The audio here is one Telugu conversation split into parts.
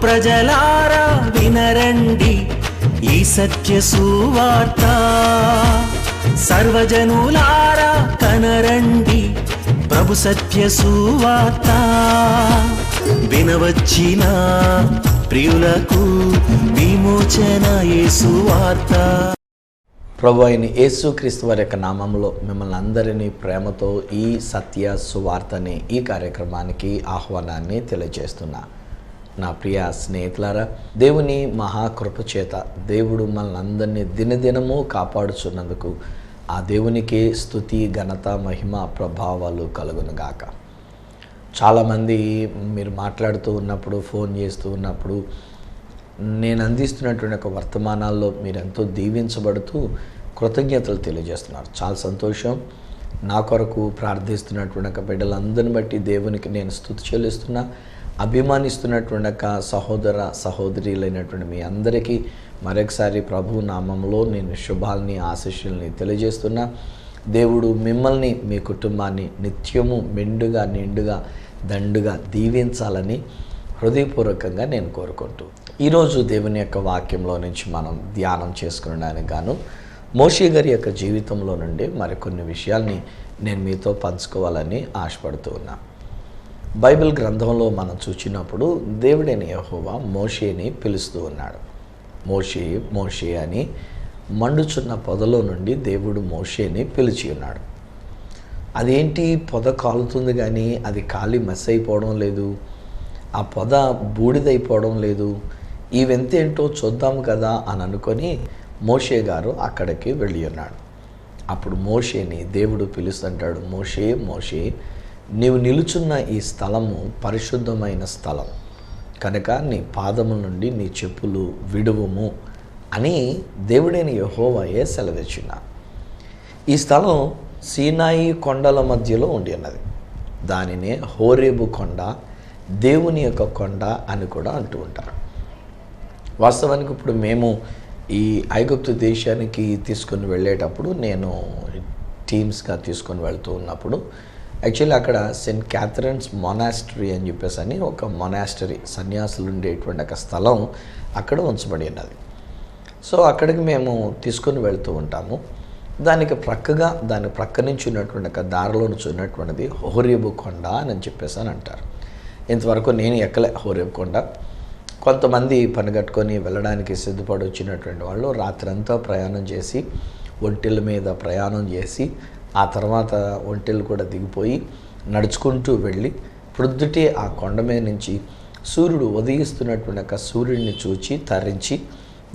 ప్రజలారా వినరండి ఈ సత్య సువార్త, సర్వజనులారా కనరండి ప్రభు సత్య సువార్త. వినవచ్చిన ప్రియులకు విమోచన యేసు వార్త. ప్రభు అయిన యేసుక్రీస్తు వారి యొక్క నామంలో మిమ్మల్ని అందరినీ ప్రేమతో ఈ సత్య సువార్తని ఈ కార్యక్రమానికి ఆహ్వానాన్ని తెలియజేస్తున్నా. నా ప్రియ స్నేహితులారా, దేవుని మహాకృప చేత దేవుడు మనల్ని అందరినీ దినదినము కాపాడుచున్నందుకు ఆ దేవునికి స్తుతి, ఘనత, మహిమ, ప్రభావాలు కలుగునుగాక. చాలామంది మీరు మాట్లాడుతూ ఉన్నప్పుడు, ఫోన్ చేస్తూ ఉన్నప్పుడు, నేను అందిస్తున్నటువంటి ఒక వర్తమానాల్లో మీరు ఎంతో దీవించబడుతూ కృతజ్ఞతలు తెలియజేస్తున్నారు. చాలా సంతోషం. నా కొరకు ప్రార్థిస్తున్నటువంటి ఒక బిడ్డలందరిని బట్టి దేవునికి నేను స్తుతి చెల్లిస్తున్నా. అభిమానిస్తున్నటువంటి ఒక సహోదర సహోదరులైనటువంటి మీ అందరికీ మరొకసారి ప్రభు నామంలో నేను శుభాల్ని, ఆశీస్సుల్ని తెలియజేస్తున్నా. దేవుడు మిమ్మల్ని, మీ కుటుంబాన్ని నిత్యము మెండుగా, నిండుగా, దండుగా దీవించాలని హృదయపూర్వకంగా నేను కోరుకుంటూ ఈరోజు దేవుని యొక్క వాక్యంలో నుంచి మనం ధ్యానం చేసుకునడానికి గాను మోషే గారి యొక్క జీవితంలో నుండి మరికొన్ని విషయాల్ని నేను మీతో పంచుకోవాలని ఆశపడుతూ ఉన్నా. బైబిల్ గ్రంథంలో మనం చూసినప్పుడు దేవుడైన యెహోవా మోషేని పిలుస్తూ ఉన్నాడు. మోషే మోషే అని మండుచున్న పొదలో నుండి దేవుడు మోషేని పిలిచి ఉన్నాడు. అదేంటి, పొద కాలుతుంది కానీ అది కాలి మస్ అయిపోవడం లేదు, ఆ పొద బూడిదైపోవడం లేదు, ఈ వింతేంటో చూద్దాం కదా అని అనుకొని మోషే గారు అక్కడికి వెళ్ళి ఉన్నాడు. అప్పుడు మోషేని దేవుడు పిలుస్తుంటాడు, మోషే మోషే, నీవు నిలుచున్న ఈ స్థలము పరిశుద్ధమైన స్థలం కనుక నీ పాదముల నుండి నీ చెప్పులు విడువము అని దేవుడైన యెహోవాయే సెలవిచ్చున్నాడు. ఈ స్థలం సీనాయి కొండల మధ్యలో ఉండి ఉన్నది. దానినే హోరేబు కొండ, దేవుని యొక్క కొండ అని కూడా అంటూ ఉంటారు. వాస్తవానికి ఇప్పుడు మేము ఈ ఐగుప్తు దేశానికి తీసుకొని వెళ్ళేటప్పుడు, నేను టీమ్స్గా తీసుకొని వెళ్తూ ఉన్నప్పుడు యాక్చువల్లీ అక్కడ సెయింట్ క్యాథరిన్స్ మొనాస్టరీ అని చెప్పేసి అని ఒక మొనాస్టరీ, సన్యాసులు ఉండేటువంటి ఒక స్థలం అక్కడ ఉంచబడి ఉన్నది. సో అక్కడికి మేము తీసుకొని వెళ్తూ ఉంటాము. దానికి ప్రక్కగా, దాని ప్రక్క నుంచి ఉన్నటువంటి ఒక దారిలో నుంచి ఉన్నటువంటిది హోరేబు కొండ అని చెప్పేసి అని అంటారు. ఇంతవరకు నేను ఎక్కలే హోరేబు కొండ. కొంతమంది పనిగట్టుకొని వెళ్ళడానికి సిద్ధపడి వచ్చినటువంటి వాళ్ళు రాత్రంతా ప్రయాణం చేసి, ఒంటెల మీద ప్రయాణం చేసి, ఆ తర్వాత ఒంటెలు కూడా దిగిపోయి నడుచుకుంటూ వెళ్ళి ప్రొద్దుటే ఆ కొండ మీద నుంచి సూర్యుడు ఉదయిస్తున్నటువంటి ఒక సూర్యుడిని చూచి తరించి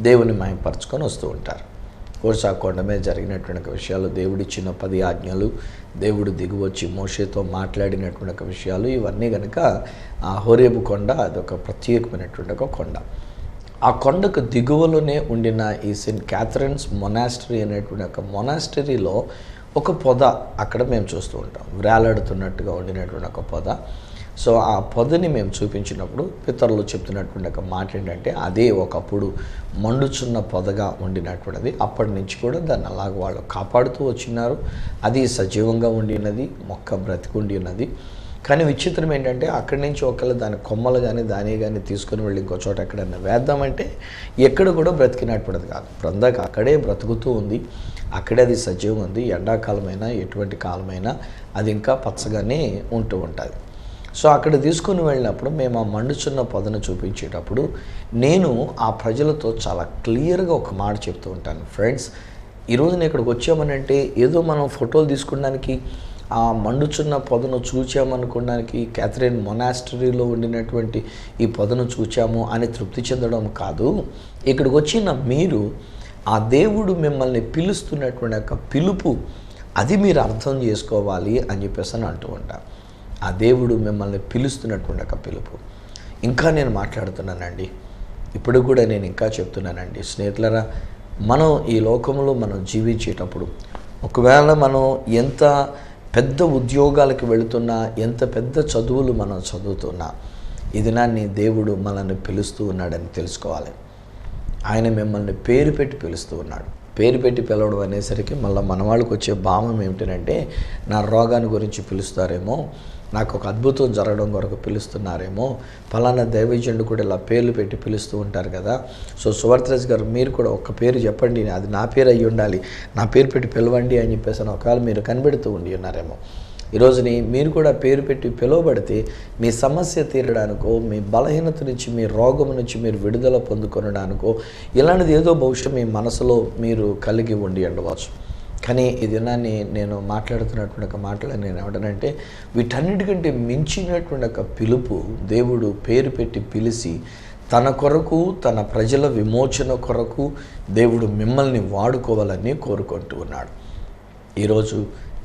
దేవుని మహిమపరచుకొని వస్తూ ఉంటారు. కోర్స్ ఆ కొండ మీద జరిగినటువంటి ఒక విషయాలు, దేవుడిచ్చిన 10 ఆజ్ఞలు, దేవుడు దిగువచ్చి మోషేతో మాట్లాడినటువంటి ఒక విషయాలు, ఇవన్నీ కనుక ఆ హోరేబు కొండ అదొక ప్రత్యేకమైనటువంటి ఒక కొండ. ఆ కొండకు దిగువలోనే ఉండిన ఈ సెయింట్ క్యాథరిన్స్ మొనాస్టరీ అనేటువంటి ఒక మొనాస్టరీలో ఒక పొద అక్కడ మేము చూస్తూ ఉంటాం, వేలాడుతున్నట్టుగా ఉండినటువంటి ఒక పొద. సో ఆ పొదని మేము చూపించినప్పుడు పితరులు చెప్తున్నటువంటి ఒక మాట ఏంటంటే, అదే ఒకప్పుడు మండుచున్న పొదగా ఉండినటువంటిది. అప్పటి నుంచి కూడా దాన్ని అలాగ వాళ్ళు కాపాడుతూ వచ్చినారు. అది సజీవంగా ఉండినది, మొక్క బ్రతికుండి ఉన్నది. కానీ విచిత్రం ఏంటంటే, అక్కడి నుంచి ఒకవేళ దాని కొమ్మలు కానీ దాని కానీ తీసుకుని వెళ్ళి ఇంకో చోట ఎక్కడైనా వేద్దామంటే ఎక్కడ కూడా బ్రతికినటువంటిది కాదు. బృందాక అక్కడే బ్రతుకుతూ ఉంది, అక్కడే అది సజీవం ఉంది. ఎండాకాలమైనా ఎటువంటి కాలమైనా అది ఇంకా పచ్చగానే ఉంటూ ఉంటుంది. సో అక్కడ తీసుకుని వెళ్ళినప్పుడు మేము ఆ మండుచున్న పొదను చూపించేటప్పుడు నేను ఆ ప్రజలతో చాలా క్లియర్గా ఒక మాట చెప్తూ ఉంటాను, ఫ్రెండ్స్, ఈరోజు నేను ఇక్కడికి వచ్చామనంటే ఏదో మనం ఫోటోలు తీసుకోవడానికి, ఆ మండుచున్న పొదను చూచామనుకోవడానికి, క్యాథరిన్ మొనాస్టరీలో ఉండినటువంటి ఈ పొదను చూచాము అని తృప్తి చెందడం కాదు. ఇక్కడికి వచ్చిన మీరు ఆ దేవుడు మిమ్మల్ని పిలుస్తున్నటువంటి ఒక పిలుపు, అది మీరు అర్థం చేసుకోవాలి అని చెప్పేసి అని అంటూ ఉంటాను. ఆ దేవుడు మిమ్మల్ని పిలుస్తున్నటువంటి ఒక పిలుపు. ఇంకా నేను మాట్లాడుతున్నానండి, ఇప్పుడు కూడా నేను ఇంకా చెప్తున్నానండి స్నేహితులరా, మనం ఈ లోకంలో మనం జీవించేటప్పుడు ఒకవేళ మనం ఎంత పెద్ద ఉద్యోగాలకు వెళుతున్నా, ఎంత పెద్ద చదువులు మనం చదువుతున్నా, ఈ దినాన్ని దేవుడు మనల్ని పిలుస్తూ ఉన్నాడని తెలుసుకోవాలి. ఆయన మిమ్మల్ని పేరు పెట్టి పిలుస్తూ ఉన్నాడు. పేరు పెట్టి పిలవడం అనేసరికి మళ్ళీ మన వాళ్ళకి వచ్చే భావం ఏమిటంటే, నా రోగాన్ని గురించి పిలుస్తారేమో, నాకు ఒక అద్భుతం జరగడం కొరకు పిలుస్తున్నారేమో, ఫలానా దైవజనుడు కూడా ఇలా పేర్లు పెట్టి పిలుస్తూ ఉంటారు కదా. సో సువర్తరాజ్ గారు మీరు కూడా ఒక పేరు చెప్పండి, అది నా పేరు అయ్యి ఉండాలి, నా పేరు పెట్టి పిలవండి అని చెప్పేసి ఒకవేళ మీరు కనిపెడుతూ ఉండి ఉన్నారేమో. ఈరోజుని మీరు కూడా పేరు పెట్టి పిలువబడితే మీ సమస్య తీరడానికో, మీ బలహీనత నుంచి, మీ రోగం నుంచి మీరు విడుదల పొందుకొనడానికో ఇలాంటిది ఏదో బహుశా మీ మనసులో మీరు కలిగి ఉండి ఉండవచ్చు. కానీ ఈ దినాన్ని నేను మాట్లాడుతున్నటువంటి ఒక మాటలు నేను ఏమంటానంటే, వీటన్నిటికంటే మించినటువంటి ఒక పిలుపు దేవుడు పేరు పెట్టి పిలిచి తన కొరకు, తన ప్రజల విమోచన కొరకు దేవుడు మిమ్మల్ని వాడుకోవాలని కోరుకుంటూ ఉన్నాడు. ఈరోజు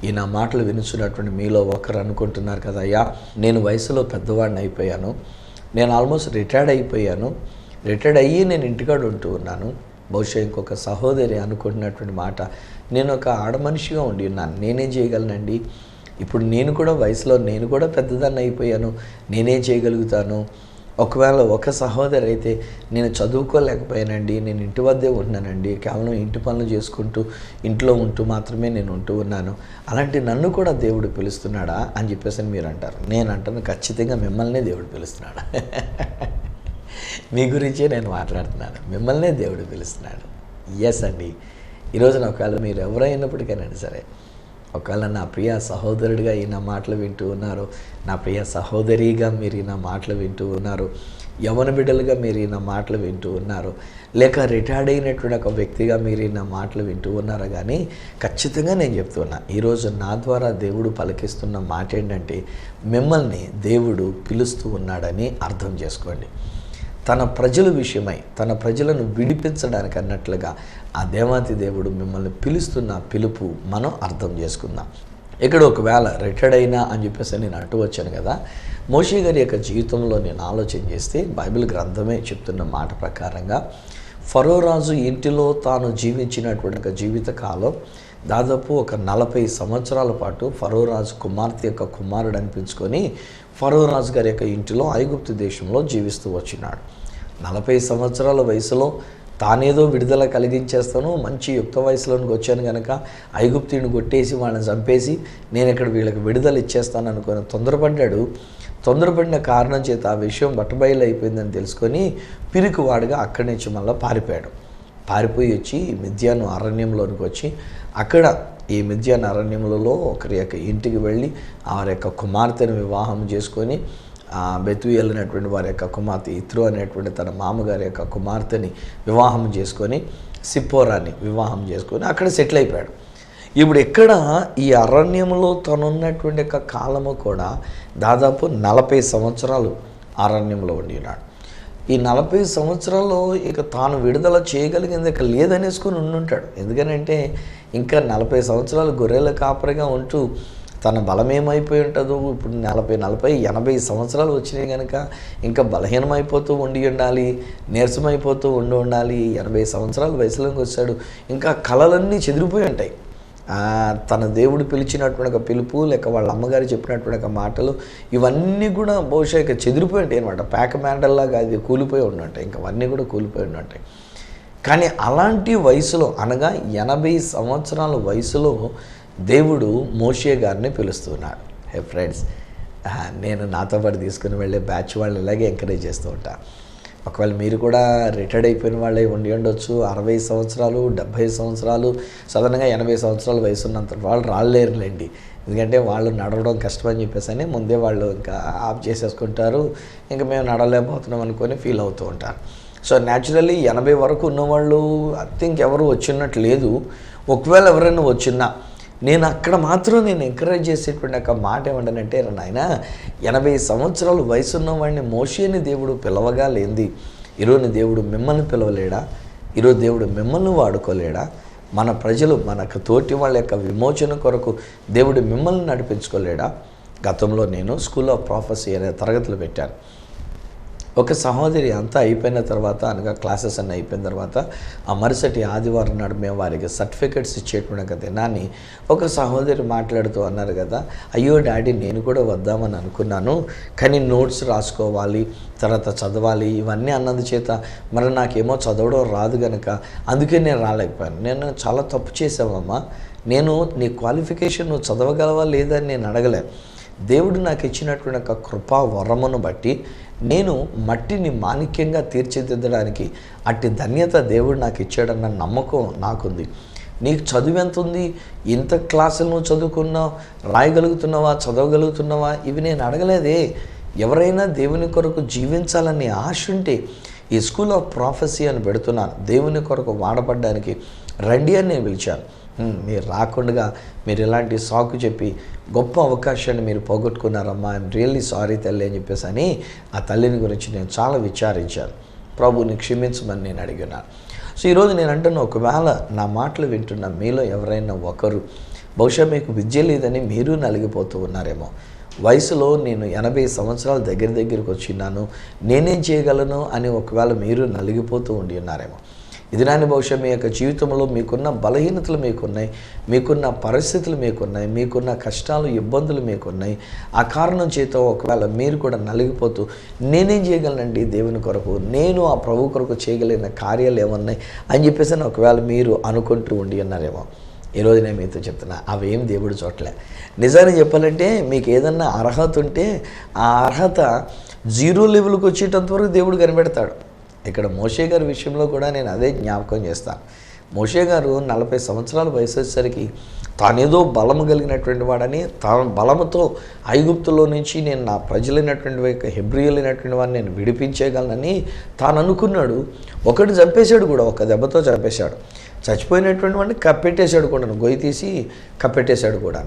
ఈ నా మాటలు వినుచున్నటువంటి మీలో ఒకరు అనుకుంటున్నారు కదా, అయ్యా నేను వయసులో పెద్దవాడిని అయిపోయాను, నేను ఆల్మోస్ట్ రిటైర్డ్ అయిపోయాను, రిటైర్డ్ అయ్యి నేను ఇంటికాడ ఉంటూ ఉన్నాను. బహుశా ఇంకొక సహోదరి అనుకుంటున్నటువంటి మాట, నేను ఒక ఆడమనిషిగా ఉండి ఉన్నాను, నేనేం చేయగలనండి, ఇప్పుడు నేను కూడా వయసులో నేను కూడా పెద్దదాన్ని అయిపోయాను, నేనేం చేయగలుగుతాను. ఒకవేళ ఒక సహోదరి అయితే, నేను చదువుకోలేకపోయానండి, నేను ఇంటి వద్దే ఉన్నానండి, కేవలం ఇంటి పనులు చేసుకుంటూ ఇంట్లో ఉంటూ మాత్రమే నేను ఉంటూ ఉన్నాను, అలాంటి నన్ను కూడా దేవుడు పిలుస్తున్నాడా అని చెప్పేసి మీరు అంటారు. నేను అంటాను, ఖచ్చితంగా మిమ్మల్నే దేవుడు పిలుస్తున్నాడు. మీ గురించే నేను మాట్లాడుతున్నాను, మిమ్మల్నే దేవుడు పిలుస్తున్నాడు. ఎస్ అండి. ఈరోజున ఒకవేళ మీరు ఎవరైనప్పటికైనా సరే, ఒకవేళ నా ప్రియ సహోదరుడిగా ఈ నా మాటలు వింటూ ఉన్నారు, నా ప్రియ సహోదరిగా మీరు ఈ నా మాటలు వింటూ ఉన్నారు, యవ్వన బిడ్డలుగా మీరు ఈ నా మాటలు వింటూ ఉన్నారు, లేక రిటైర్డ్ అయినటువంటి ఒక వ్యక్తిగా మీరు ఈ నా మాటలు వింటూ ఉన్నారు. కానీ ఖచ్చితంగా నేను చెప్తున్నా, ఈరోజు నా ద్వారా దేవుడు పలికిస్తున్న మాట ఏంటంటే, మిమ్మల్ని దేవుడు పిలుస్తూ ఉన్నాడని అర్థం చేసుకోండి. తన ప్రజల విషయమై, తన ప్రజలను విడిపించడానికి అన్నట్లుగా ఆ దేవాతి దేవుడు మిమ్మల్ని పిలుస్తున్న పిలుపు మనం అర్థం చేసుకుందాం. ఇక్కడ ఒకవేళ రిటైర్డ్ అయినా అని చెప్పేసి నేను అంటూ వచ్చాను కదా, మోషే గారి యొక్క జీవితంలో నేను ఆలోచన చేస్తే బైబిల్ గ్రంథమే చెప్తున్న మాట ప్రకారంగా ఫరో రాజు ఇంటిలో తాను జీవించినటువంటి ఒక జీవితకాలం దాదాపు ఒక 40 సంవత్సరాల పాటు ఫరో రాజు కుమార్తె యొక్క కుమారుడు అనిపించుకొని ఫరో రాజు గారి యొక్క ఇంటిలో ఐగుప్తు దేశంలో జీవిస్తూ వచ్చినాడు. 40 సంవత్సరాల వయసులో తానేదో విడుదల కలిగించేస్తాను, మంచి యుక్త వయసులోనికి వచ్చాను కనుక ఐగుప్తుని కొట్టేసి వాళ్ళని చంపేసి నేను ఇక్కడ వీళ్ళకి విడుదల ఇచ్చేస్తాను అనుకుని తొందరపడ్డాడు. తొందరపడిన కారణం చేత ఆ విషయం బట్టబయలు అయిపోయిందని తెలుసుకొని పిరికివాడుగా అక్కడి నుంచి మళ్ళీ పారిపోయి వచ్చి మిద్యాను అరణ్యంలోనికి వచ్చి అక్కడ ఈ మిద్యాను అరణ్యములలో ఒకరి యొక్క ఇంటికి వెళ్ళి వారి యొక్క కుమార్తెను వివాహం చేసుకొని బెతుయేల్ అనేటువంటి వారి యొక్క కుమార్తె ఇత్రో అనేటువంటి తన మామగారి యొక్క కుమార్తెని వివాహం చేసుకొని సిప్పోరాని వివాహం చేసుకొని అక్కడ సెటిల్ అయిపోయాడు. ఇప్పుడు ఇక్కడ ఈ అరణ్యంలో తనున్నటువంటి యొక్క కాలము కూడా దాదాపు 40 సంవత్సరాలు అరణ్యంలో ఉండి ఉన్నాడు. ఈ 40 సంవత్సరాల్లో ఇక తాను విడుదల చేయగలిగింది ఇక లేదనేసుకొని ఉండుంటాడు. ఎందుకనంటే ఇంకా 40 సంవత్సరాలు గొర్రెల కాపరిగా ఉంటూ తన బలం ఏమైపోయి ఉంటుందో, ఇప్పుడు 40-80 సంవత్సరాలు వచ్చినాయి కనుక ఇంకా బలహీనమైపోతూ ఉండి ఉండాలి, నీరసమైపోతూ ఉండాలి. 80 సంవత్సరాల వయసులోకి వచ్చాడు, ఇంకా కళలన్నీ చెదిరిపోయి ఉంటాయి. తన దేవుడు పిలిచినటువంటి ఒక పిలుపు, లేక వాళ్ళ అమ్మగారు చెప్పినటువంటి ఒక మాటలు, ఇవన్నీ కూడా బహుశా ఇక చెదిరిపోయి ఉంటాయి అనమాట. ప్యాక్ మ్యాండల్లాగా అది కూలిపోయి ఉండుంటాయి, ఇంకా అవన్నీ కూడా కూలిపోయి ఉండుంటాయి. కానీ అలాంటి వయసులో, అనగా 80 సంవత్సరాల వయసులో దేవుడు మోషే గారిని పిలుస్తున్నాడు. హే ఫ్రెండ్స్, నేను నాతో పాటు తీసుకుని వెళ్ళే బ్యాచ్ వాళ్ళు ఇలాగే ఎంకరేజ్ చేస్తూ ఉంటాను. ఒకవేళ మీరు కూడా రిటైర్డ్ అయిపోయిన వాళ్ళే ఉండి ఉండొచ్చు, 60 సంవత్సరాలు 70 సంవత్సరాలు, సాధారణంగా 80 సంవత్సరాల వయసు ఉన్నంత వాళ్ళు రాలేరులేండి. ఎందుకంటే వాళ్ళు నడవడం కష్టమని చెప్పేసి ముందే వాళ్ళు ఇంకా ఆఫ్ చేసేసుకుంటారు, ఇంకా మేము నడవలేకపోతున్నాం అనుకొని ఫీల్ అవుతూ ఉంటారు. సో న్యాచురల్లీ 80 వరకు ఉన్నవాళ్ళు ఐ థింక్ ఎవరు వచ్చినట్టు లేదు. ఒకవేళ ఎవరైనా వచ్చినా నేను అక్కడ మాత్రం నేను ఎంకరేజ్ చేసేటువంటి ఒక మాట ఏమంటానంటే, నాయన 80 సంవత్సరాలు వయసు ఉన్నవాడిని మోషేని దేవుడు పిలవగా లేంది, ఈరోజు దేవుడు మిమ్మల్ని పిలవలేడా? ఈరోజు దేవుడు మిమ్మల్ని వాడుకోలేడా? మన ప్రజలు, మనకు తోటి వాళ్ళ యొక్క విమోచన కొరకు దేవుడు మిమ్మల్ని నడిపించుకోలేడా? గతంలో నేను స్కూల్ ఆఫ్ ప్రాఫెసీ అనే తరగతులు పెట్టాను. ఒక సహోదరి అంతా అయిపోయిన తర్వాత, అనగా క్లాసెస్ అన్నీ అయిపోయిన తర్వాత ఆ మరుసటి ఆదివారం నాడు మేము వారికి సర్టిఫికెట్స్ ఇచ్చేటువంటి దినాన్ని ఒక సహోదరి మాట్లాడుతూ అన్నారు కదా, అయ్యో డాడీ నేను కూడా వద్దామని అనుకున్నాను, కానీ నోట్స్ రాసుకోవాలి, తర్వాత చదవాలి, ఇవన్నీ అన్నది చేత మరి నాకేమో చదవడం రాదు కనుక అందుకే నేను రాలేకపోయాను. నేను చాలా తప్పు చేసావమ్మా, నేను నీ క్వాలిఫికేషన్ నువ్వు చదవగలవా లేదా అని నేను అడగలే, దేవుడు నాకు ఇచ్చినటువంటి ఒక కృపా వరమును బట్టి నేను మట్టిని మాణిక్యంగా తీర్చిదిద్దడానికి అట్టి ధన్యత దేవుడు నాకు ఇచ్చాడన్న నమ్మకం నాకుంది. నీకు చదువు ఎంత ఉంది, ఇంత క్లాసులు నువ్వు చదువుకున్నావు, రాయగలుగుతున్నావా, చదవగలుగుతున్నావా, ఇవి నేను అడగలేదే. ఎవరైనా దేవుని కొరకు జీవించాలని ఆశ ఉంటే ఈ స్కూల్ ఆఫ్ ప్రాఫెసీ అని పెడుతున్నాను. దేవుని కొరకు వాడబడ్డానికి రండి అని నేను పిలిచాను. మీరు రాకుండా మీరు ఇలాంటి సాకు చెప్పి గొప్ప అవకాశాన్ని మీరు పోగొట్టుకున్నారమ్మా, ఐఎమ్ రియల్లీ సారీ తల్లి అని చెప్పేసి అని ఆ తల్లిని గురించి నేను చాలా విచారించాను. ప్రభుని క్షమించమని నేను అడిగినాను. సో ఈరోజు నేను అంటున్నా, ఒకవేళ నా మాటలు వింటున్న మీలో ఎవరైనా ఒకరు బహుశా మీకు విద్య లేదని మీరు నలిగిపోతూ ఉన్నారేమో. వయసులో నేను 80 సంవత్సరాల దగ్గరికి వచ్చినాను, నేనేం చేయగలను అని ఒకవేళ మీరు నలిగిపోతూ ఉండి ఉన్నారేమో. ఇది నాని బహుశా మీ యొక్క జీవితంలో మీకున్న బలహీనతలు మీకున్నాయి, మీకున్న పరిస్థితులు మీకున్నాయి, మీకున్న కష్టాలు ఇబ్బందులు మీకున్నాయి. ఆ కారణం చేత ఒకవేళ మీరు కూడా నలిగిపోతూ నేనేం చేయగలనండి దేవుని కొరకు, నేను ఆ ప్రభు కొరకు చేయగలిగిన కార్యాలు ఏమన్నాయి అని చెప్పేసి ఒకవేళ మీరు అనుకుంటూ ఉండి ఉన్నారేమో. ఈరోజు నేను మీతో చెప్తున్నా, అవేం దేవుడు చూడలే. నిజాన్ని చెప్పాలంటే మీకు ఏదన్నా అర్హత ఉంటే ఆ అర్హత 0 లెవెల్కి వచ్చేటంత వరకు దేవుడు కనిపెడతాడు. ఇక్కడ మోషే గారి విషయంలో కూడా నేను అదే జ్ఞాపకం చేస్తాను. మోషే గారు 40 సంవత్సరాల వయసు వచ్చేసరికి తానేదో బలము కలిగినటువంటి వాడని, తాను బలముతో ఐగుప్తులో నుంచి నేను నా ప్రజలైనటువంటి హెబ్రియలైనటువంటి వాడిని నేను విడిపించేయగలనని తాను అనుకున్నాడు. ఒకటి చంపేశాడు కూడా, ఒక దెబ్బతో చంపేశాడు. చచ్చిపోయినటువంటి వాడిని కప్పెట్టేశాడు కూడా, గొయ్యి తీసి కప్పెట్టేశాడు కూడా.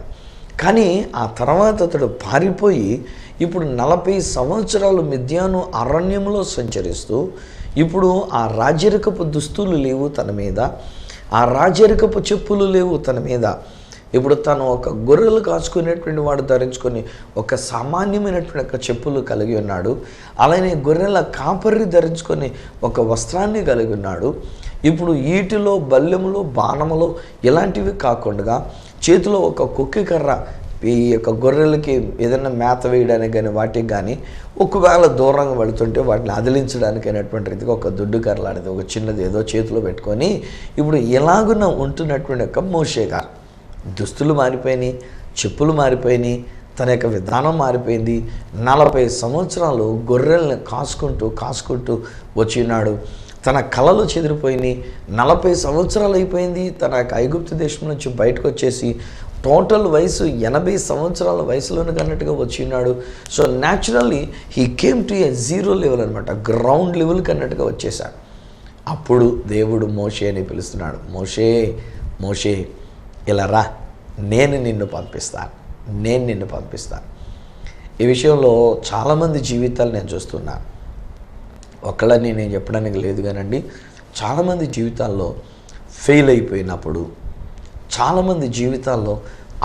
కానీ ఆ తర్వాత అతడు పారిపోయి ఇప్పుడు 40 సంవత్సరాలు మిద్యాను అరణ్యంలో సంచరిస్తూ ఇప్పుడు ఆ రాజరికపు దుస్తులు లేవు తన మీద, ఆ రాజరికపు చెప్పులు లేవు తన మీద. ఇప్పుడు తను ఒక గొర్రెలు కాచుకునేటువంటి వాడు ధరించుకొని ఒక సామాన్యమైనటువంటి ఒక చెప్పులు కలిగి ఉన్నాడు. అలానే గొర్రెల కాపరి ధరించుకొని ఒక వస్త్రాన్ని కలిగి ఉన్నాడు. ఇప్పుడు ఈటిలో, బల్లెములో, బాణములో ఇలాంటివి కాకుండా చేతిలో ఒక కుక్కి కర్ర, ఈ యొక్క గొర్రెలకి ఏదైనా మేత వేయడానికి కానీ వాటికి కానీ ఒకవేళ దూరంగా వెళుతుంటే వాటిని అదిలించడానికి అయినటువంటి రీతిగా ఒక దుడ్డు కర్రలాంటిది ఒక చిన్నది ఏదో చేతిలో పెట్టుకొని ఇప్పుడు ఎలాగున ఉంటున్నటువంటి ఒక మోషే గారు దుస్తులు మారిపోయినాయి, చెప్పులు మారిపోయినాయి, తన యొక్క విధానం మారిపోయింది. 40 సంవత్సరాలు గొర్రెల్ని కాసుకుంటూ వచ్చినాడు. తన కళలు చెదిరిపోయినాయి. 40 సంవత్సరాలు అయిపోయింది. తన యొక్క ఐగుప్తు దేశం నుంచి బయటకు వచ్చేసి టోటల్ వయసు 80 సంవత్సరాల వయసులోనే కన్నట్టుగా వచ్చినాడు. So naturally he came to A 0 level అనమాట, గ్రౌండ్ లెవెల్కి అన్నట్టుగా వచ్చేసాడు. అప్పుడు దేవుడు మోషే అని పిలుస్తున్నాడు. మోషే మోషే ఇలా రా, నేను నిన్ను పంపిస్తాను. ఈ విషయంలో చాలామంది జీవితాలు నేను చూస్తున్నాను. ఒకళ్ళని నేను చెప్పడానికి లేదు కానండి, చాలామంది జీవితాల్లో ఫెయిల్ అయిపోయినప్పుడు, చాలామంది జీవితాల్లో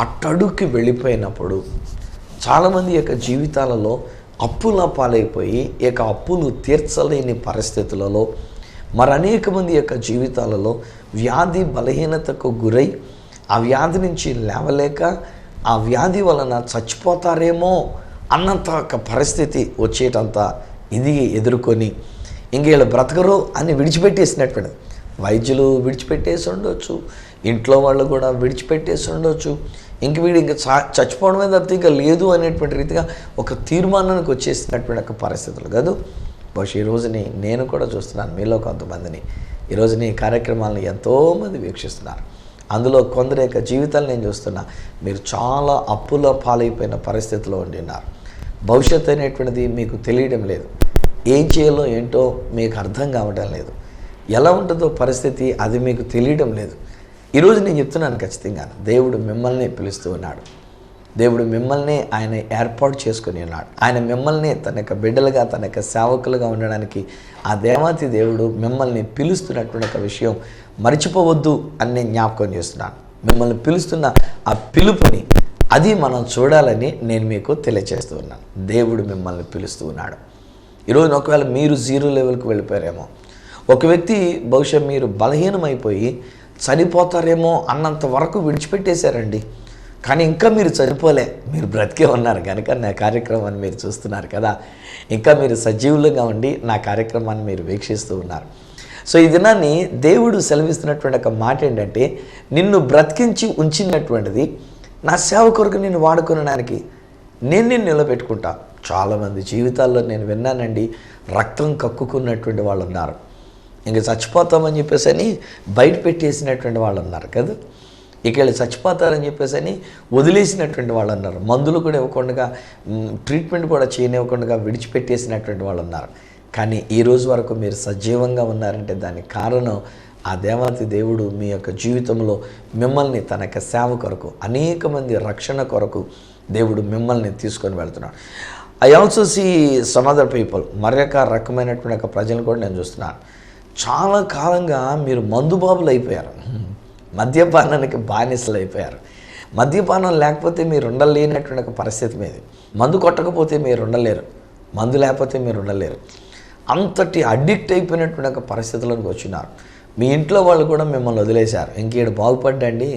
అట్టడుక్కి వెళ్ళిపోయినప్పుడు, చాలామంది యొక్క జీవితాలలో అప్పుల పాలైపోయి ఇక అప్పులు తీర్చలేని పరిస్థితులలో, మరనేక మంది యొక్క జీవితాలలో వ్యాధి బలహీనతకు గురై ఆ వ్యాధి నుంచి లేవలేక ఆ వ్యాధి వలన చచ్చిపోతారేమో అన్నంత ఒక పరిస్థితి వచ్చేటంత ఇది ఎదుర్కొని ఇంక వీళ్ళు బ్రతకరు అని విడిచిపెట్టేసినటువంటిది. వైద్యులు విడిచిపెట్టేసి ఉండొచ్చు, ఇంట్లో వాళ్ళు కూడా విడిచిపెట్టేసి ఉండొచ్చు. ఇంక వీడు ఇంకా చచ్చిపోవడమే తప్పితే ఇంకా లేదు అనేటువంటి రీతిగా ఒక తీర్మానానికి వచ్చేసినటువంటి ఒక పరిస్థితులు కాదు. బహుశా ఈరోజుని నేను కూడా చూస్తున్నాను, మీలో కొంతమందిని ఈరోజుని ఈ కార్యక్రమాలను ఎంతోమంది వీక్షిస్తున్నారు. అందులో కొందరి యొక్క జీవితాలు నేను చూస్తున్నా, మీరు చాలా అప్పుల పాలైపోయిన పరిస్థితిలో ఉండినారు. భవిష్యత్తు అనేటువంటిది మీకు తెలియడం లేదు. ఏం చేయాలో ఏంటో మీకు అర్థం కావడం లేదు. ఎలా ఉంటుందో పరిస్థితి అది మీకు తెలియడం లేదు. ఈరోజు నేను చెప్తున్నాను, ఖచ్చితంగా దేవుడు మిమ్మల్ని పిలుస్తూ ఉన్నాడు. దేవుడు మిమ్మల్ని ఆయన ఏర్పాటు చేసుకుని ఉన్నాడు. ఆయన మిమ్మల్ని తన యొక్క బిడ్డలుగా, తన యొక్క సేవకులుగా ఉండడానికి ఆ దేవాతి దేవుడు మిమ్మల్ని పిలుస్తున్నటువంటి ఒక విషయం మర్చిపోవద్దు అని నేను జ్ఞాపకం చేస్తున్నాను. మిమ్మల్ని పిలుస్తున్న ఆ పిలుపుని అది మనం చూడాలని నేను మీకు తెలియజేస్తూ ఉన్నాను. దేవుడు మిమ్మల్ని పిలుస్తూ ఉన్నాడు. ఈరోజు ఒకవేళ మీరు 0 లెవెల్కి వెళ్ళిపోయారేమో, ఒక వ్యక్తి బహుశా మీరు బలహీనమైపోయి చనిపోతారేమో అన్నంత వరకు విడిచిపెట్టేశారండి. కానీ ఇంకా మీరు చనిపోలే, మీరు బ్రతికే ఉన్నారు కనుక నా కార్యక్రమాన్ని మీరు చూస్తున్నారు కదా, ఇంకా మీరు సజీవులుగా ఉండి నా కార్యక్రమాన్ని మీరు వీక్షిస్తూ ఉన్నారు. సో ఈ దినాన్ని దేవుడు సెలవిస్తున్నటువంటి ఒక మాట ఏంటంటే, నిన్ను బ్రతికించి ఉంచినటువంటిది నా సేవ కొరకు నిన్ను వాడుకునడానికి. నేను నిలబెట్టుకుంటా. చాలామంది జీవితాల్లో నేను విన్నానండి, రక్తం కక్కుకున్నటువంటి వాళ్ళు ఉన్నారు, ఇంక చచ్చిపోతామని చెప్పేసి అని బయట పెట్టేసినటువంటి వాళ్ళు ఉన్నారు కదా, ఇక వీళ్ళు చచ్చిపోతారని చెప్పేసి అని వదిలేసినటువంటి వాళ్ళు ఉన్నారు, మందులు కూడా ఇవ్వకుండా ట్రీట్మెంట్ కూడా చేయనివ్వకుండా విడిచిపెట్టేసినటువంటి వాళ్ళు ఉన్నారు. కానీ ఈ రోజు వరకు మీరు సజీవంగా ఉన్నారంటే దానికి కారణం ఆ దేవాతి దేవుడు మీ యొక్క జీవితంలో మిమ్మల్ని తన యొక్క సేవ కొరకు, అనేక మంది రక్షణ కొరకు దేవుడు మిమ్మల్ని తీసుకొని వెళ్తున్నాడు. I also see some other people, మరొక రకమైనటువంటి ఒక ప్రజలను కూడా నేను చూస్తున్నాను. చాలా కాలంగా మీరు మందుబాబులు అయిపోయారు, మద్యపానానికి బానిసలు అయిపోయారు. మద్యపానం లేకపోతే మీరు ఉండలేనటువంటి ఒక పరిస్థితి మీద, మందు కొట్టకపోతే మీరు ఉండలేరు, మందు లేకపోతే మీరు ఉండలేరు. అంతటి అడిక్ట్ అయిపోయినటువంటి ఒక పరిస్థితులకు వచ్చినారు. మీ ఇంట్లో వాళ్ళు కూడా మిమ్మల్ని వదిలేశారు. ఇంకేడు బాగుపడ్డండి,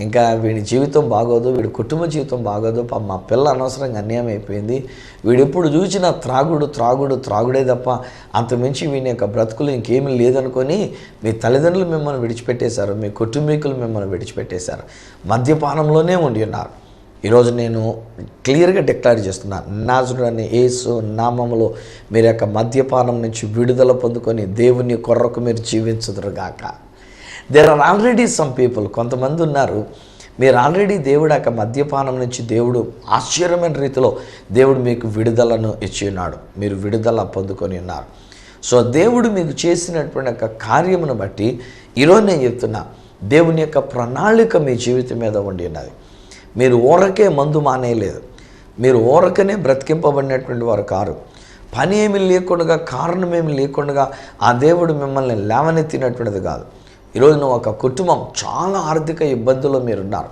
ఇంకా వీడి జీవితం బాగోదు, వీడి కుటుంబ జీవితం బాగోదు, మా పిల్ల అనవసరంగా అన్యాయం అయిపోయింది, వీడు ఎప్పుడు చూసినా త్రాగుడే తప్ప అంతమించి వీని యొక్క బ్రతుకులు ఇంకేమీ లేదనుకొని మీ తల్లిదండ్రులు మిమ్మల్ని విడిచిపెట్టేశారు, మీ కుటుంబీకులు మిమ్మల్ని విడిచిపెట్టేశారు, మద్యపానంలోనే ఉండి ఉన్నారు. ఈరోజు నేను క్లియర్గా డిక్లేర్ చేస్తున్నాను, నాజరుడైన యేసు నామములో మీరు యొక్క మద్యపానం నుంచి విడుదల పొందుకొని దేవుని కొరకు మీరు జీవించుదురుగాక. There are already some people, కొంతమంది ఉన్నారు, మీరు ఆల్రెడీ దేవుడు యొక్క మద్యపానం నుంచి దేవుడు ఆశ్చర్యమైన రీతిలో దేవుడు మీకు విడుదలను ఇచ్చి ఉన్నాడు, మీరు విడుదల పొందుకొని ఉన్నారు. సో దేవుడు మీకు చేసినటువంటి యొక్క కార్యమును బట్టి ఈరోజు నేను చెప్తున్నా, దేవుని యొక్క ప్రణాళిక మీ జీవితం మీద ఉండి ఉన్నది. మీరు ఊరకే మందు మానేయలేదు, మీరు ఊరకనే బ్రతికింపబడినటువంటి వారు కారు. పని ఏమి లేకుండా, కారణం ఏమి లేకుండా ఆ దేవుడు మిమ్మల్ని లేవనెత్తినటువంటిది కాదు. ఈరోజు నువ్వు ఒక కుటుంబం చాలా ఆర్థిక ఇబ్బందుల్లో మీరున్నారు,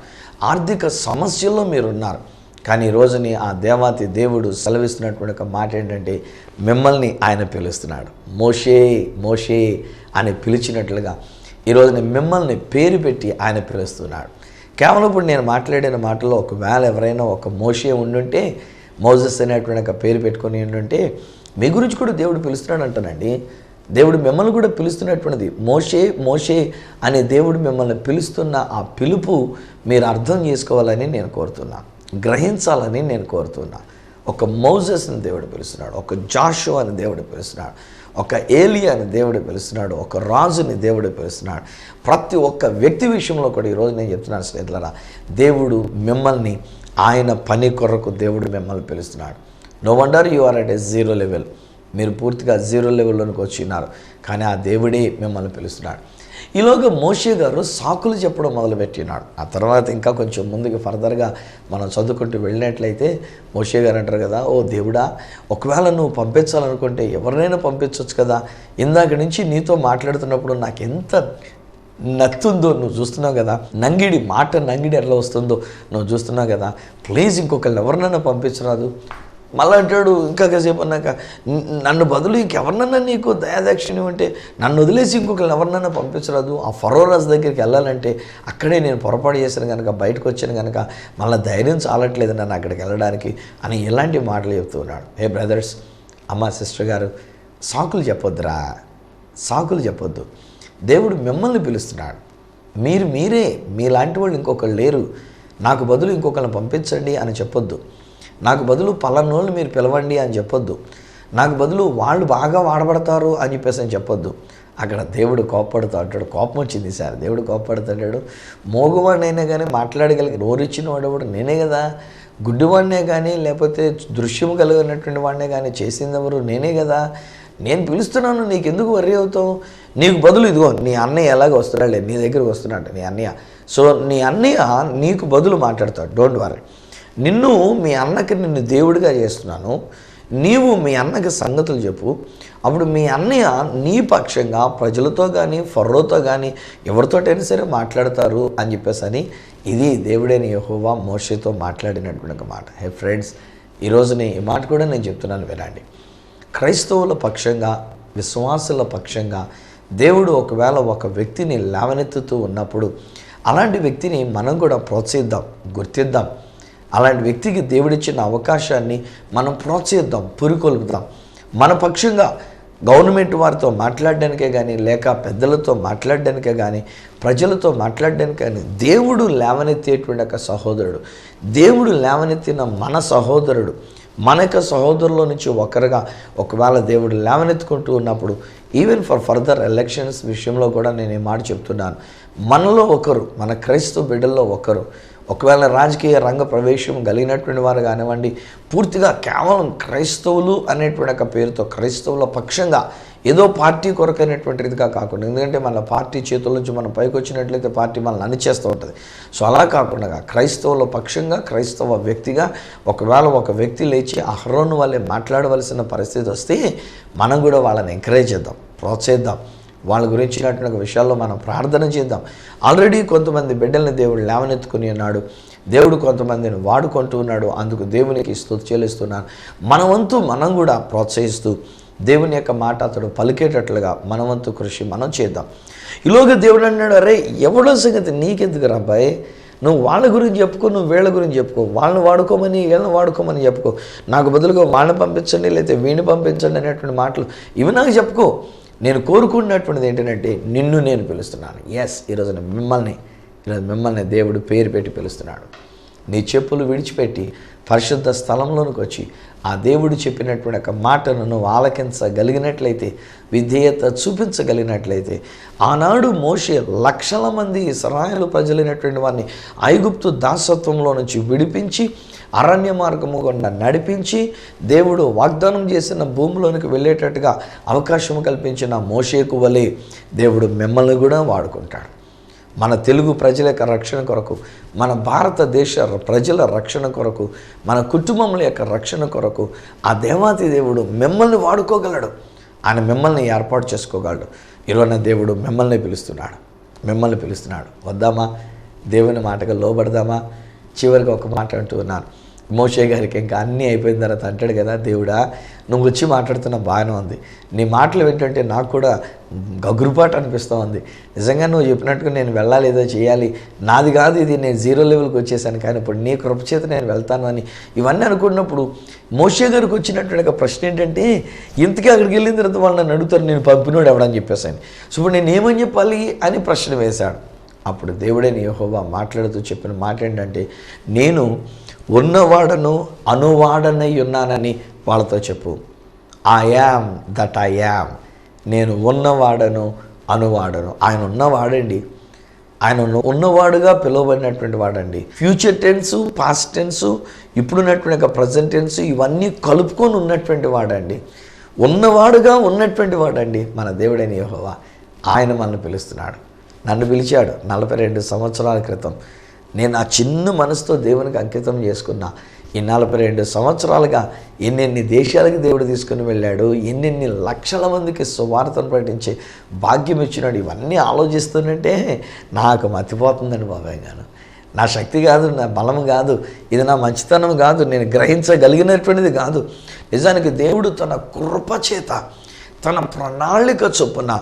ఆర్థిక సమస్యల్లో మీరున్నారు. కానీ ఈరోజుని ఆ దేవాతి దేవుడు సెలవిస్తున్నటువంటి ఒక మాట ఏంటంటే, మిమ్మల్ని ఆయన పిలుస్తున్నాడు. మోషే మోషే అని పిలిచినట్లుగా ఈరోజుని మిమ్మల్ని పేరు పెట్టి ఆయన పిలుస్తున్నాడు. కేవలం ఇప్పుడు నేను మాట్లాడిన మాటలో ఒకవేళ ఎవరైనా ఒక మోషే ఉండుంటే, మోజెస్ అనేటువంటి ఒక పేరు పెట్టుకొని ఉండుంటే, మీ గురించి కూడా దేవుడు పిలుస్తున్నాడు అంటానండి. దేవుడు మిమ్మల్ని కూడా పిలుస్తున్నటువంటిది. మోషే మోషే అనే దేవుడు మిమ్మల్ని పిలుస్తున్న ఆ పిలుపు మీరు అర్థం చేసుకోవాలని నేను కోరుతున్నా, గ్రహించాలని నేను కోరుతున్నా. ఒక మోజెస్ని దేవుడు పిలుస్తున్నాడు, ఒక జాషువా అని దేవుడు పిలుస్తున్నాడు, ఒక ఏలియా అని దేవుడు పిలుస్తున్నాడు, ఒక రాజుని దేవుడు పిలుస్తున్నాడు. ప్రతి ఒక్క వ్యక్తి విషయంలో కూడా ఈరోజు నేను చెప్తున్నాను స్నేహితులారా, దేవుడు మిమ్మల్ని ఆయన పని కొరకు దేవుడు మిమ్మల్ని పిలుస్తున్నాడు. No wonder you are at a zero level, మీరు పూర్తిగా జీరో లెవెల్లోనికి వచ్చినారు, కానీ ఆ దేవుడే మిమ్మల్ని పిలుస్తున్నాడు. ఈలోగా మోషే గారు సాకులు చెప్పడం మొదలుపెట్టినాడు. ఆ తర్వాత ఇంకా కొంచెం ముందుకు ఫర్దర్గా మనం చదువుకుంటూ వెళ్ళినట్లయితే మోషే గారు అంటారు కదా, ఓ దేవుడా, ఒకవేళ నువ్వు పంపించాలనుకుంటే ఎవరినైనా పంపించవచ్చు కదా, ఇందాక నుంచి నీతో మాట్లాడుతున్నప్పుడు నాకు ఎంత నత్తుందో నువ్వు చూస్తున్నావు కదా, నంగిడి ఎట్లా వస్తుందో నువ్వు చూస్తున్నావు కదా, ప్లీజ్ ఇంకొకరిని ఎవరినైనా పంపించరాదు. మళ్ళీ అంటాడు ఇంకా కాసేపు అన్నాక, నన్ను బదులు ఇంకెవరినన్నా నీకు దయాదాక్షిణ్యం అంటే నన్ను వదిలేసి ఇంకొకరిని ఎవరినైనా పంపించరాదు. ఆ ఫరో రాజు దగ్గరికి వెళ్ళాలంటే అక్కడే నేను పొరపాటు చేశాను కనుక, బయటకు వచ్చాను కనుక మళ్ళీ ధైర్యం చాలట్లేదు నన్ను అక్కడికి వెళ్ళడానికి అని ఇలాంటి మాటలు చెప్తూ ఉన్నాడు. ఏ బ్రదర్స్, అమ్మ, సిస్టర్ గారు, సాకులు చెప్పొద్దురా, సాకులు చెప్పొద్దు. దేవుడు మిమ్మల్ని పిలుస్తున్నాడు. మీరే మీలాంటి వాళ్ళు ఇంకొకరు లేరు, నాకు బదులు ఇంకొకరిని పంపించండి అని చెప్పొద్దు. నాకు బదులు పలానోళ్ళు మీరు పిలవండి అని చెప్పొద్దు. నాకు బదులు వాళ్ళు బాగా వాడబడతారు అని చెప్పేసి అని చెప్పొద్దు. అక్కడ దేవుడు కోప్పడుతూ అంటాడు. కోపం వచ్చింది సార్, దేవుడు కోప్పడుతాడు. మోగవాడినైనా కానీ మాట్లాడగలిగి నోరిచ్చిన వాడేవాడు నేనే కదా, గుడ్డివాడినే కానీ లేకపోతే దృశ్యం కలిగినటువంటి వాడినే కానీ చేసింది ఎవరు నేనే కదా, నేను పిలుస్తున్నాను, నీకు ఎందుకు వర్రీ అవుతావు? నీకు బదులు ఇదిగో నీ అన్నయ్య ఎలాగ వస్తున్నాడులే, నీ దగ్గరకు వస్తున్నాడు నీ అన్నయ్య. సో నీ అన్నయ్య నీకు బదులు మాట్లాడతాడు, డోంట్ వరీ. మీ అన్నకి నిన్ను దేవుడిగా చేస్తున్నాను, నీవు మీ అన్నకి సంగతులు చెప్పు. అప్పుడు మీ అన్నయ్య నీ పక్షంగా ప్రజలతో కానీ ఫరోతో కానీ ఎవరితోటైనా సరే మాట్లాడతారు అని చెప్పేసి అని ఇది దేవుడైన యెహోవా మోషేతో మాట్లాడినటువంటి ఒక మాట. హే ఫ్రెండ్స్, ఈరోజుని ఈ మాట కూడా నేను చెప్తున్నాను వినండి. క్రైస్తవుల పక్షంగా, విశ్వాసుల పక్షంగా దేవుడు ఒకవేళ ఒక వ్యక్తిని లేవనెత్తుతూ ఉన్నప్పుడు అలాంటి వ్యక్తిని మనం కూడా ప్రోత్సహిద్దాం, గుర్తిద్దాం. అలాంటి వ్యక్తికి దేవుడిచ్చిన అవకాశాన్ని మనం ప్రోత్సహిద్దాం, పురికొల్పుదాం. మన పక్షంగా గవర్నమెంట్ వారితో మాట్లాడడానికే కానీ, లేక పెద్దలతో మాట్లాడడానికే కానీ, ప్రజలతో మాట్లాడడానికే కానీ దేవుడు లేవనెత్తేటువంటి ఒక సహోదరుడు, దేవుడు లేవనెత్తిన మన సహోదరుడు, మన యొక్క సహోదరులో నుంచి ఒకరుగా ఒకవేళ దేవుడు లేవనెత్తుకుంటూ ఉన్నప్పుడు, ఈవెన్ ఫర్ ఫర్దర్ ఎలక్షన్స్ విషయంలో కూడా నేను ఈ మాట చెప్తున్నాను. మనలో ఒకరు, మన క్రైస్తవ బిడ్డల్లో ఒకరు ఒకవేళ రాజకీయ రంగ ప్రవేశం కలిగినటువంటి వారు కానివ్వండి, పూర్తిగా కేవలం క్రైస్తవులు అనేటువంటి ఒక పేరుతో క్రైస్తవుల పక్షంగా ఏదో పార్టీ కొరకైనటువంటిదిగా కాకుండా, ఎందుకంటే మన పార్టీ చేతుల నుంచి మనం పైకి వచ్చినట్లయితే పార్టీ మనల్ని అణిచేస్తూ ఉంటుంది. సో అలా కాకుండా క్రైస్తవుల పక్షంగా, క్రైస్తవ వ్యక్తిగా ఒకవేళ ఒక వ్యక్తి లేచి అహరోను వల్లే మాట్లాడవలసిన పరిస్థితి వస్తే మనం కూడా వాళ్ళని ఎంకరేజ్ చేద్దాం, ప్రోత్సహిద్దాం. వాళ్ళ గురించినటువంటి విషయాల్లో మనం ప్రార్థన చేద్దాం. ఆల్రెడీ కొంతమంది బిడ్డల్ని దేవుడు లేవనెత్తుకుని ఉన్నాడు, దేవుడు కొంతమందిని వాడుకుంటూ ఉన్నాడు. అందుకు దేవునికి స్తుతి చెల్లిస్తున్నాను. మన వంతు మనం కూడా ప్రోత్సహిస్తూ దేవుని యొక్క మాట అతడు పలికేటట్లుగా మన వంతు కృషి మనం చేద్దాం. ఈలోగా దేవుడు అన్నాడు, అరే ఎవడో సంగతి నీకెందుకు రాబాయ్, నువ్వు వాళ్ళ గురించి చెప్పుకో, నువ్వు వీళ్ళ గురించి చెప్పుకో, వాళ్ళని వాడుకోమని వీళ్ళని వాడుకోమని చెప్పుకో, నాకు బదులుగా వాళ్ళని పంపించండి లేకపోతే వీడిని పంపించండి అనేటువంటి మాటలు ఇవి నాకు చెప్పుకో. నేను కోరుకున్నటువంటిది ఏంటంటే నిన్ను నేను పిలుస్తున్నాను. ఈరోజు మిమ్మల్ని దేవుడు పేరు పెట్టి పిలుస్తున్నాడు. నీ చెప్పులు విడిచిపెట్టి పరిశుద్ధ స్థలంలోనికి వచ్చి ఆ దేవుడు చెప్పినటువంటి ఒక మాటను నువ్వు ఆలకించగలిగినట్లయితే, విధేయత చూపించగలిగినట్లయితే, ఆనాడు మోషే లక్షల మంది ఇశ్రాయేలు ప్రజలైనటువంటి వారిని ఐగుప్తు దాసత్వంలో నుంచి విడిపించి అరణ్య మార్గము గుండా నడిపించి దేవుడు వాగ్దానం చేసిన భూమిలోనికి వెళ్ళేటట్టుగా అవకాశం కల్పించిన మోషేకు వలె దేవుడు మిమ్మల్ని కూడా వాడుకుంటాడు. మన తెలుగు ప్రజల యొక్క రక్షణ కొరకు, మన భారతదేశ ప్రజల రక్షణ కొరకు, మన కుటుంబముల యొక్క రక్షణ కొరకు ఆ దేవాతి దేవుడు మిమ్మల్ని వాడుకోగలడు. ఆయన మిమ్మల్ని ఏర్పాటు చేసుకోగలడు. ఈరోజు దేవుడు మిమ్మల్ని పిలుస్తున్నాడు. వద్దామా? దేవుని మాటగా లోబడదామా? చివరికి ఒక మాట అంటూ ఉన్నాను. మోషే గారికి ఇంకా అన్నీ అయిపోయిన తర్వాత అంటాడు కదా, దేవుడా నువ్వు వచ్చి మాట్లాడుతున్న బాగానే ఉంది, నీ మాటలు ఏంటంటే నాకు కూడా గగురుపాటు అనిపిస్తూ ఉంది. నిజంగా నువ్వు చెప్పినట్టుగా నేను వెళ్ళాలి, ఏదో చేయాలి, నాది కాదు ఇది, నేను 0 లెవెల్కి వచ్చేసాను, కానీ ఇప్పుడు నీ కృప చేత నేను వెళ్తాను అని ఇవన్నీ అనుకున్నప్పుడు మోషే గారికి వచ్చినటువంటి ఒక ప్రశ్న ఏంటంటే, ఇంతకీ అక్కడికి వెళ్ళిన తర్వాత వాళ్ళు నన్ను అడుగుతారు నేను పంపినోడు ఎవడని చెప్పేసాను. సో ఇప్పుడు నేను ఏమని చెప్పాలి అని ప్రశ్న వేశాడు. అప్పుడు దేవుడైన యెహోవా మాట్లాడుతూ చెప్పిన మాట ఏంటంటే, నేను ఉన్నవాడను అనువాడనై ఉన్నానని వాళ్ళతో చెప్పు. I am that I am. నేను ఉన్నవాడను అనువాడను. ఆయన ఉన్నవాడండి, ఆయన ఉన్నవాడుగా పిలువబడినటువంటి వాడండి. ఫ్యూచర్ టెన్సు, పాస్ట్ టెన్సు, ఇప్పుడున్నటువంటి ప్రజెంట్ టెన్సు ఇవన్నీ కలుపుకొని ఉన్నటువంటి వాడండి. ఉన్నవాడుగా ఉన్నటువంటి వాడండి మన దేవుడైన యెహోవా. ఆయన మనల్ని పిలుస్తున్నాడు. నన్ను పిలిచాడు 42 సంవత్సరాల క్రితం. నేను ఆ చిన్న మనసుతో దేవునికి అంకితం చేసుకున్నా. ఈ 42 సంవత్సరాలుగా ఎన్నెన్ని దేశాలకు దేవుడు తీసుకుని వెళ్ళాడు, ఎన్నెన్ని లక్షల మందికి సువార్తను ప్రకటించే భాగ్యం ఇచ్చినాడు. ఇవన్నీ ఆలోచిస్తుంటే నాకు మతిపోతుందండి బాబాయ్ గారు. నా శక్తి కాదు, నా బలం కాదు, ఇది నా మంచితనం కాదు, నేను గ్రహించగలిగినటువంటిది కాదు. నిజానికి దేవుడు తన కృప చేత, తన ప్రణాళిక చొప్పున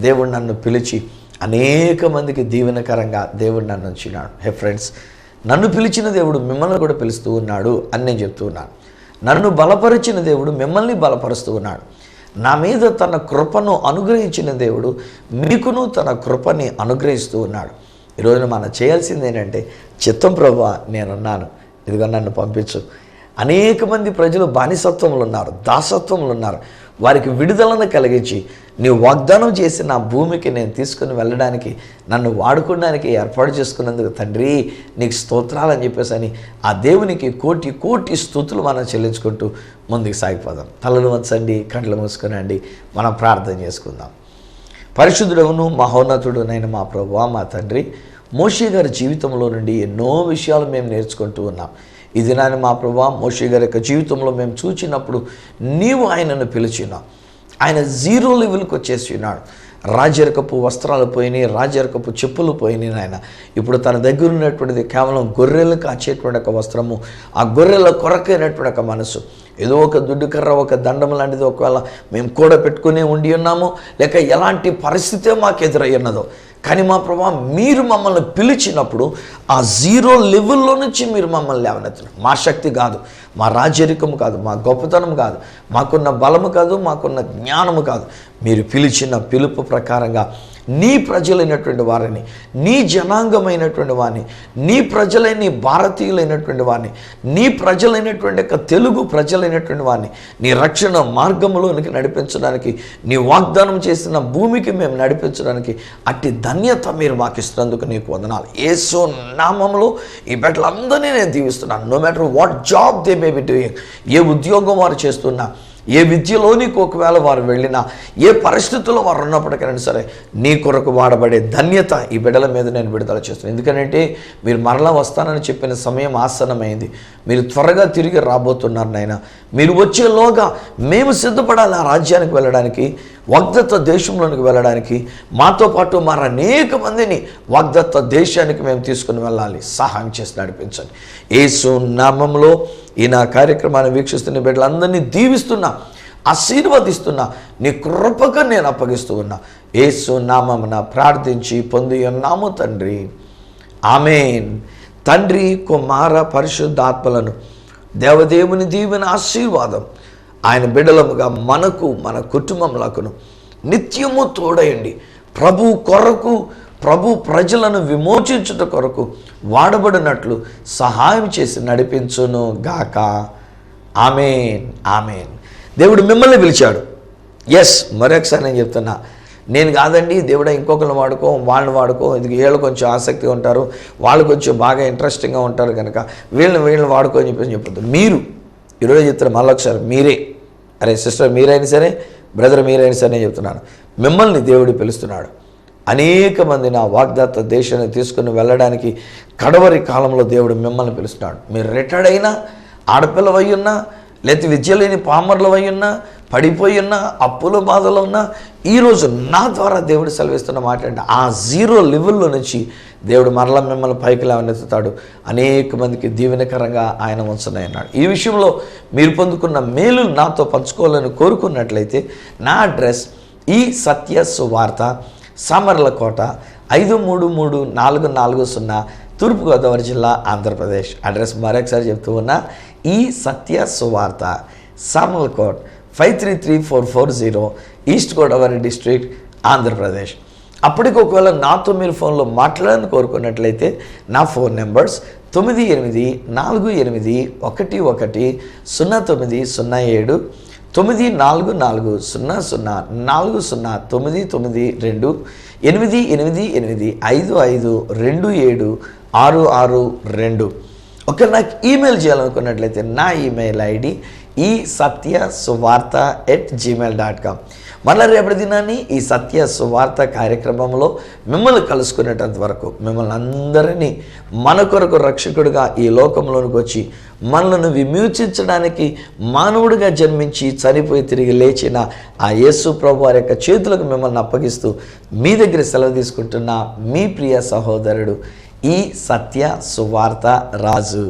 దేవుడు నన్ను పిలిచి అనేక మందికి దీవెనకరంగా దేవుడు నన్ను ఉంచినాడు. ఫ్రెండ్స్, నన్ను పిలిచిన దేవుడు మిమ్మల్ని కూడా పిలుస్తూ ఉన్నాడు అని నేను చెప్తూ ఉన్నాను. నన్ను బలపరిచిన దేవుడు మిమ్మల్ని బలపరుస్తూ ఉన్నాడు. నా మీద తన కృపను అనుగ్రహించిన దేవుడు మీకును తన కృపని అనుగ్రహిస్తూ ఉన్నాడు. ఈరోజు మనం చేయాల్సింది ఏంటంటే, చిత్తం ప్రభువా నేనున్నాను, ఇదిగో నన్ను పంపించు. అనేక మంది ప్రజలు బానిసత్వములు ఉన్నారు, దాసత్వములు ఉన్నారు. వారికి విడుదలను కలిగించి నీవు వాగ్దానం చేసి నా భూమికి నేను తీసుకుని వెళ్ళడానికి, నన్ను వాడుకోవడానికి ఏర్పాటు చేసుకున్నందుకు తండ్రి నీకు స్తోత్రాలు అని చెప్పేసి అని ఆ దేవునికి కోటి కోటి స్తుతులు మనం చెల్లించుకుంటూ ముందుకు సాగిపోదాం. తలలు వంచండి, కళ్ళు మూసుకునండి, మనం ప్రార్థన చేసుకుందాం. పరిశుద్ధుడవును మహోన్నతుడునైన మా ప్రభువా, మా తండ్రి, మోషే గారి జీవితంలో నుండి ఎన్నో విషయాలు మేము నేర్చుకుంటూ ఉన్నాం. ఈ దినాన్ని మా ప్రభువా, మోషే గారి యొక్క జీవితంలో మేము చూచినప్పుడు నీవు ఆయనను పిలిచినావు. ఆయన 0 లెవెల్కి వచ్చేసి ఉన్నాడు. రాజరికపు వస్త్రాలు పోయినాయి, రాజరికపు చెప్పులు పోయినాయి. ఆయన ఇప్పుడు తన దగ్గర ఉన్నటువంటిది కేవలం గొర్రెలు కాచేటువంటి ఒక వస్త్రము, ఆ గొర్రెల కొరకైనటువంటి ఒక మనసు. ఏదో ఒక దుడ్డు కర్ర, ఒక దండం లాంటిది ఒకవేళ మేము కూడా పెట్టుకునే ఉండి ఉన్నాము, లేక ఎలాంటి పరిస్థితే మాకు ఎదురయ్యున్నదో, కానీ మా ప్రభా మీరు మమ్మల్ని పిలిచినప్పుడు ఆ జీరో లెవెల్లో నుంచి మీరు మమ్మల్ని లేవనెత్తారు. మా శక్తి కాదు, మా రాజరికము కాదు, మా గొప్పతనం కాదు, మాకున్న బలము కాదు, మాకున్న జ్ఞానము కాదు. మీరు పిలిచిన పిలుపు ప్రకారంగా నీ ప్రజలైనటువంటి వారిని, నీ జనాంగమైనటువంటి వారిని, నీ ప్రజలైన నీ భారతీయులైనటువంటి వారిని, నీ ప్రజలైనటువంటి తెలుగు ప్రజలైనటువంటి వారిని నీ రక్షణ మార్గంలోనికి నడిపించడానికి, నీ వాగ్దానం చేసిన భూమికి మేము నడిపించడానికి అట్టి ధన్యత మీరు మాకు ఇస్తున్నందుకు నీకు వందనాలు. యేసు నామములో ఈ బిడ్డలందరినీ నేను దీవిస్తున్నాను. No matter what job they may be doing, ఏ ఉద్యోగం వారు చేస్తున్నా, ఏ విద్యలోనికి ఒకవేళ వారు వెళ్ళినా, ఏ పరిస్థితుల్లో వారు ఉన్నప్పటికైనా సరే నీ కొరకు వాడబడే ధన్యత ఈ బిడ్డల మీద నేను విడుదల చేస్తున్నాను. ఎందుకంటే మీరు మరలా వస్తానని చెప్పిన సమయం ఆసన్నమైంది. మీరు త్వరగా తిరిగి రాబోతున్నారు నాయన. మీరు వచ్చేలోగా మేము సిద్ధపడాలి ఆ రాజ్యానికి వెళ్ళడానికి, వాగ్దత్త దేశంలోనికి వెళ్ళడానికి. మాతో పాటు మరి అనేక మందిని వాగ్దత్త దేశానికి మేము తీసుకుని వెళ్ళాలి. సహాయం చేసి నడిపించండి. యేసు నామములో ఈ నా కార్యక్రమాన్ని వీక్షిస్తున్న బిడ్డలందరినీ దీవిస్తున్నా, ఆశీర్వదిస్తున్నా, నీ కృపగా నేను అప్పగిస్తూ ఉన్నా. యేసు నామమున ప్రార్థించి పొంది ఉన్నాము తండ్రి, ఆమేన్. తండ్రి, కుమార, పరిశుద్ధాత్మలను దేవదేవుని దీవెన ఆశీర్వాదం ఆయన బిడ్డలముగా మనకు, మన కుటుంబములకును నిత్యము తోడయండి. ప్రభు కొరకు, ప్రభు ప్రజలను విమోచించుట కొరకు వాడబడినట్లు సహాయం చేసి నడిపించును గాక. ఆమేన్, ఆమేన్. దేవుడు మిమ్మల్ని పిలిచాడు. ఎస్, మరొకసారి నేను చెప్తున్నా, నేను కాదండి దేవుడా ఇంకొకరిని వాడుకో, వాళ్ళని వాడుకో, ఇది వీళ్ళు కొంచెం ఆసక్తిగా ఉంటారు, వాళ్ళు కొంచెం బాగా ఇంట్రెస్టింగ్గా ఉంటారు కనుక వీళ్ళని వాడుకో అని చెప్పొద్దు. మీరు ఈరోజు చెప్తున్నారు మళ్ళొకసారి, మీరే, అరే సిస్టర్ మీరైనా సరే, బ్రదర్ మీరైనా సరే నేను చెప్తున్నాను, మిమ్మల్ని దేవుడు పిలుస్తున్నాడు. అనేక మంది నా వాగ్దత్త దేశాన్ని తీసుకుని వెళ్ళడానికి కడవరి కాలంలో దేవుడు మిమ్మల్ని పిలుస్తున్నాడు. మీరు రిటైర్డ్ అయినా, ఆడపిల్లవై ఉన్నా, లేకపోతే విద్య లేని పామర్లవై ఉన్నా, పడిపోయి ఉన్నా, అప్పుల బాధలో ఉన్నా, ఈరోజు నా ద్వారా దేవుడు సెలవిస్తున్న మాట అంటే ఆ జీరో లెవెల్లో నుంచి దేవుడు మరలా మిమ్మల్ని పైకి లేవనెత్తుతాడు. అనేక మందికి దీవెనకరంగా ఆయన ఉంచనన్నాడు. ఈ విషయంలో మీరు పొందుకున్న మేలు నాతో పంచుకోవాలని కోరుకున్నట్లయితే నా అడ్రస్ ఈ సత్య సువార్త, సామర్లకోట 533440, తూర్పుగోదావరి జిల్లా, ఆంధ్రప్రదేశ్. అడ్రస్ మరొకసారి చెప్తూ ఉన్నా, ఈ సత్య సువార్త, సామర్లకోట్ 533440, ఈస్ట్ గోదావరి డిస్ట్రిక్ట్, ఆంధ్రప్రదేశ్. అప్పటికి ఒకవేళ నాతో మీరు ఫోన్లో మాట్లాడాలని కోరుకున్నట్లయితే నా ఫోన్ నెంబర్స్ 9841110907, 9440040992, 888855276662. ఒకవేళ నాకు ఈమెయిల్ చేయాలనుకున్నట్లయితే నా ఈమెయిల్ ఐడి isathyasuvartha@gmail.com. మళ్ళీ రేపటి దినాన్ని ఈ సత్య సువార్త కార్యక్రమంలో మిమ్మల్ని కలుసుకునేటంత వరకు మిమ్మల్ని అందరినీ మన కొరకు రక్షకుడిగా ఈ లోకంలోనికి వచ్చి మనలను విమోచించడానికి మానవుడిగా జన్మించి చనిపోయి తిరిగి లేచిన ఆ యేసు ప్రభు వారి యొక్క చేతులకు మిమ్మల్ని అప్పగిస్తూ మీ దగ్గర సెలవు తీసుకుంటున్న మీ ప్రియ సహోదరుడు ఈ సత్య సువార్త రాజు.